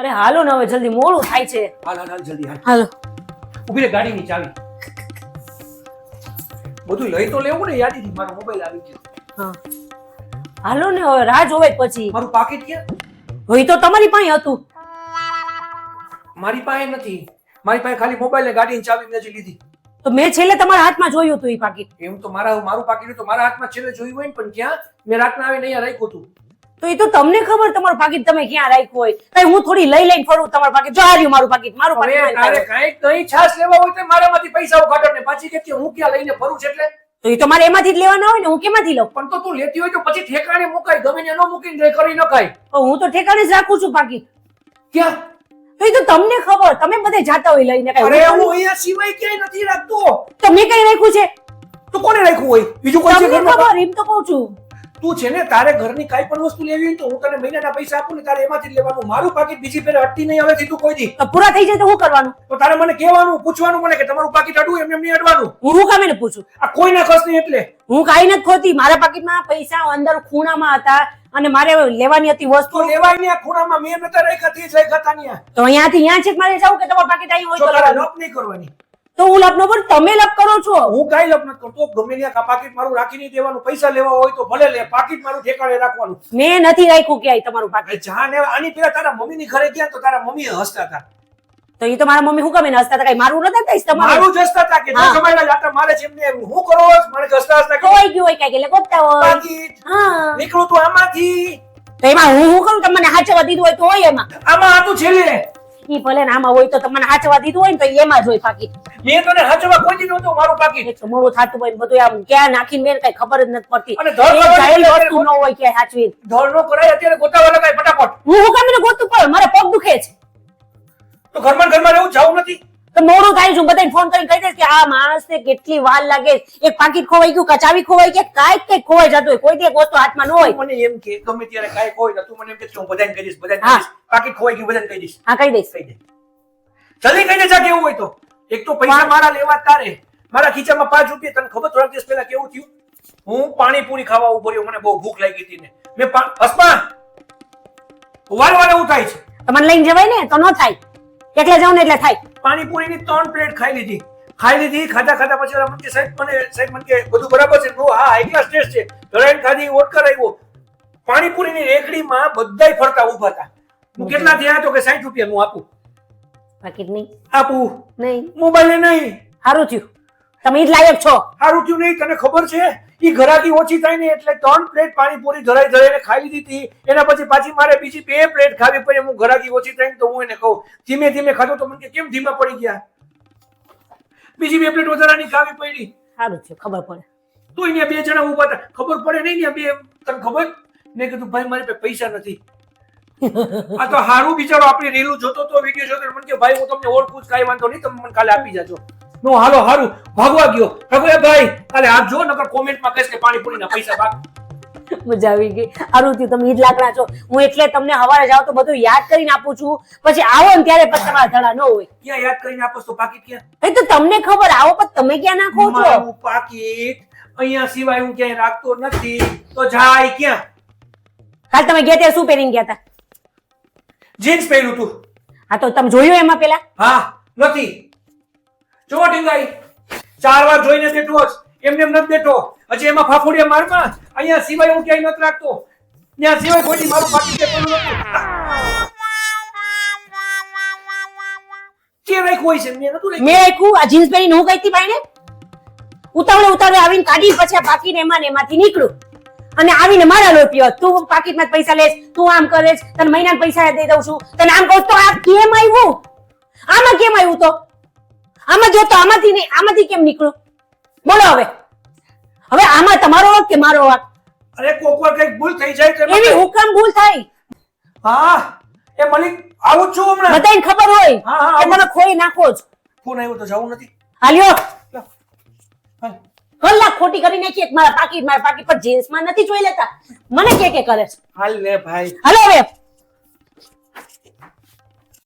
અરે હાલો ને હવે જલ્દી મોડું થાય છે. હાલ જલ્દી હાલ. હાલો. ઉભી રે ગાડીની ચાવી. બધું લઈ તો લેવું ને યાદીથી મારો મોબાઈલ આવી ગયો. હા. હાલો ને હવે રાહ જોવે પછી. મારું પાકીટ ક્યાં? હોય તો તમારી પાસે હતું. મારી પાસે નથી. મારી પાસે ખાલી મોબાઈલ ને ગાડીની ચાવી નથી લીધી. તો મેં છેલ્લે તમારા હાથમાં જોયું હતું એ પાકીટ. એમ તો મારું પાકીટ તો મારા હાથમાં છેલ્લે જોયું હોય ને, પણ ક્યાં મેં રાતના આવીને અહીંયા રાખ્યું હતું. તો એ તો તમને ખબર તમારું પાકીટ તમે ક્યાં રાખ્યું હોય. કઈ હું થોડી લઈને ફરું તમારું પાકીટ. જો હાર્યું મારું પાકીટ. હવે તારે કઈ છાસ લેવા હોય તો મારામાંથી પૈસા કાઢો ને પાછી કે હું ક્યાં લઈને ફરું છે એટલે. તો એ તો મારે એમાંથી જ લેવાના હોય ને, હું કેમાંથી લઉં? પણ તો તું લેતી હોય તો પછી ઠેકાણે મુકાય, ગમે ને ન મૂકીને કરી નખાય. હું તો ઠેકાણે જ રાખું છું પાકીટ. ક્યાં? તો એ તો તમને ખબર, તમે બધે જાતા હોય લઈને. અરે હું અહીંયા સિવાય ક્યાંય નથી રાખતો. તો મેં કઈ રાખ્યું છે? તો કોને રાખ્યું હોય? બીજું કોઈ છે તમને ઘરમાં? ખબર, એમ તો કહું છું. તું છે ને, તારે ઘરની કાઈ પણ વસ્તુ લેવી હોય તો હું તને મહિનાના પૈસા આપું ને, તારે એમાંથી જ લેવાનું. મારું પાકીટ બીજી ફેરે અટતી નહીં આવે તું કોઈ દી. તો પૂરા થઈ જાય તો શું કરવાનું? તો તારે મને કહેવાનું, પૂછવાનું મને કે તમારું પાકીટ અડવું, એમને નહીં અડવાનું. હું કામે ને પૂછું? આ કોઈના ખર્ચ નહીં એટલે. હું કાઈ નથી ખોતી. મારા પાકીટમાં પૈસા અંદર ખૂણામાં હતા અને મારે લેવાની હતી વસ્તુ. તો લેવાય ને આ ખૂણામાં મેં નતા રાખ્યા, તે જ રાખ્યા તા ન્યા. તો અહીંયાથી અહીંયા છે મારે જાવ કે તમારું પાકીટ અહીં હોય જો તો તારે લેવાનું. લપ નહીં કરવાની. તો હું લપ ન કરું, તમે લપ કરો છો. હું કાઈ લપ નથી કરતો. ગમે ત્યાં પાકીટ મારું રાખી નહીં દેવાનું. પૈસા લેવા હોય તો ભલે લે, પાકીટ મારું ઠેકાણે રાખવાનું. મેં નથી રાખ્યું ક્યાંય તમારું પાકીટ. જા ને આની પેલા તારા મમ્મીની ઘરે ગયા તો તારા મમ્મી હસતા હતા. તો એ તો મારા મમ્મી હું કમે હસતા હતા, કઈ મારું નતા કઈશ તમારું. મારું જ હસતા હતા કે જો જમાઈલા જાતા મારે છે એમને હું કરો મને હસતા હસતા કે કોઈ ગયું હોય કઈ એટલે ગોતતા હોય. પાકીટ હા, નીકળું તું આમાંથી. તો એમાં હું કરું? તમને હાચવા દીધું હોય તો હોય એમાં. આમાં હતું છેલ્લે. ઈ ભલે ને આમાં હોય તો તમને હાચવા દીધું હોય ને તો એમાં જ હોય પાકીટ. મેં તને હચવા કોઈ દી નહોતું મારું પાકીટ. એક તો મોડું થાતું હોય ને બધું આમ ક્યાં નાખીને બેન કઈ ખબર જ નથી પડતી. અને ધડ એક કરવાની જાયેલી અત્યારે વસ્તુ ન હોય ક્યાંય હાચવી. ધડ નો કરાય અત્યારે ગોતાવા લગાય ફટાફટ. હું કામ ને ગોતું પડે, મારે પગ દુખે છે. તો ઘરમાં રહેવું જાવું નથી. તો મોડું થાય છે, બધાને ફોન કરીને કહી દઈશ કે આ માણસને કેટલી વાર લાગે. એક પાકીટ ખોવાઈ ગયું, કચાવી ખોવાઈ કે કાંઈક કઈક ખોવાઈ જતું હોય, કોઈ દી એક વસ્તુ હાથમાં ન હોય. મને એમ કે ગમે ત્યારે કાંઈ કોઈ ન, તું મને એમ કે હું બધાને કહી દઈશ, બધાને કહી દઈશ. પાકીટ ખોવાઈ ગયું બધાને કહી દઈશ. હા, કહી દઈશ. કહી દે. જલ્દી કહી દે જા કેવું હોય તો. એક તો પૈસા મારા લેવા તારે. મારા ખીચામાં 5 રૂપિયા. તને ખબર થોડા દિવસ પહેલા કેવું થયું? હું પાણીપુરી ખાવા ઉભો રહ્યો, મને બહુ ભૂખ લાગી હતી ને મેં હસમા વારવારે એવું થાય છે. તમને લઈને જવાય ને તો ન થાય, એકલા જાવ ને એટલે થાય. પાણીપુરીની 3 પ્લેટ ખાઈ લીધી. ખાધા પછી ઓલા મને કે સાહેબ મને કે બધું બરાબર છે? હા, હાઈ ક્લાસ ટેસ્ટ છે. ધરાઈને ખાધી, ઓટકર આવ્યો. પાણીપુરીની રેકડીમાં બધાય ફરતા ઊભા હતા. હું કેટલા થયા તો કે 60 રૂપિયા હું આપું. પાકીટ નહીં આપું નહીં, મોબાઈલ નહીં. સારું થયું તમે ઈ જ લાયક છો. સારું થયું નહીં. તને ખબર છે ઈ ઘરાકી ઓછી થાય ને એટલે 3 પ્લેટ પાણીપુરી ધરાઈને ખાઈ લીધી હતી. એના પછી પાછી મારે બીજી 2 પ્લેટ ખાવી પડી. હું ઘરાકી ઓછી થાય ને તો હું એને કહું ધીમે ધીમે ખાધો તો મને કે કેમ ધીમા પડી ગયા? બીજી 2 પ્લેટ વધારાની ખાવી પડી. સારું થયું, ખબર પડે. તો અહીંયા 2 જણા ઉભા હતા, ખબર પડે નહીં ને બે. તને ખબર? મેં કીધું ભાઈ મારી પાસે પૈસા નથી. આ તો હારું બિચારો આપણી રીલું જોતો તો, વિડીયો જોતો. મને કે ભાઈ હું તમને ઓળખું જ, કાંઈ વાંધો નહીં, તમે મને કાલે આપી જાજો. નો હાલો હારું ભાગવા ગયો. ભાઈ કાલે આપજો, નકર કોમેન્ટમાં કહેશ કે પાણીપુરીના પૈસા ભાગ. મજા આવી ગઈ. સારું થયું તમે ઈ જ લાકડા છો. હું એટલે તમને હવારે જાવ તો બધું યાદ કરીને આપું છું, પછી આવો ને ત્યારે પછી તમારા ધડા ન હોય. ક્યાં યાદ કરીને આપો તો? પાકીટ ક્યાં? એ તો તમને ખબર, આવો પછી તમે ક્યાં નાખો છો? મારું પાકીટ અહીંયા સિવાય હું ક્યાંય રાખતો નથી. તો જાય ક્યાં? કાલ તમે ગયા ત્યારે શું પહેરીને ગયા હતા? જીન્સ પહેર્યું તું. હા, તો તમે જોયું એમાં પેલા? હા, નથી. જો ટીંગાઈ 4 વાર જોઈને બેઠો જ, એમને એમ નથી બેઠો. હજી એમાં ફાફોડિયા મારમાં. અહીંયા સિવાય હું ક્યાંય નથી રાખતો. ત્યાં સિવાય કોઈ મારું પાકીટ પહેલું નથી. કે રાખ્યું હોય છે? મેં નતું રાખ્યું. મેં રાખ્યું. આ જીન્સ પહેરીને હું ગઈ હતી ભાઈને, ઉતાવળે આવીને કાઢી પછી આ પાકીટ એમાં ને એમાંથી નીકળું અને આવીને મારા લોટ્યો. તું પાકીટમાં જ પૈસા લેશ, તું આમ કરેશ, તને મહિનાના પૈસા દઈ દઉં છું, તને આમ કહું તો આ કેમ આવ્યું? આમાં કેમ આવ્યું? તો આમાં જો તો આમાંથી નહીં, આમાંથી કેમ નીકળું? બોલો હવે આમાં તમારો વાંક કે મારો વાંક? અરે કોક વાર કઈક ભૂલ થઈ જાય તો એવી હુકમ ભૂલ થાય. હા, એ મલિક આવું જ છું હમણાં. બધાને ખબર હોય હા, કે તમે ખોઈ નાખો જ. ફોન આવ્યો તો જવું નથી. હાલ્યો હાલ. કલાક ખોટી કરી નાખી. મારા પાકીટ પર જીન્સમાં નથી જોઈ લેતા, મને કે કરે છે. હાલ ને ભાઈ. હાલો હવે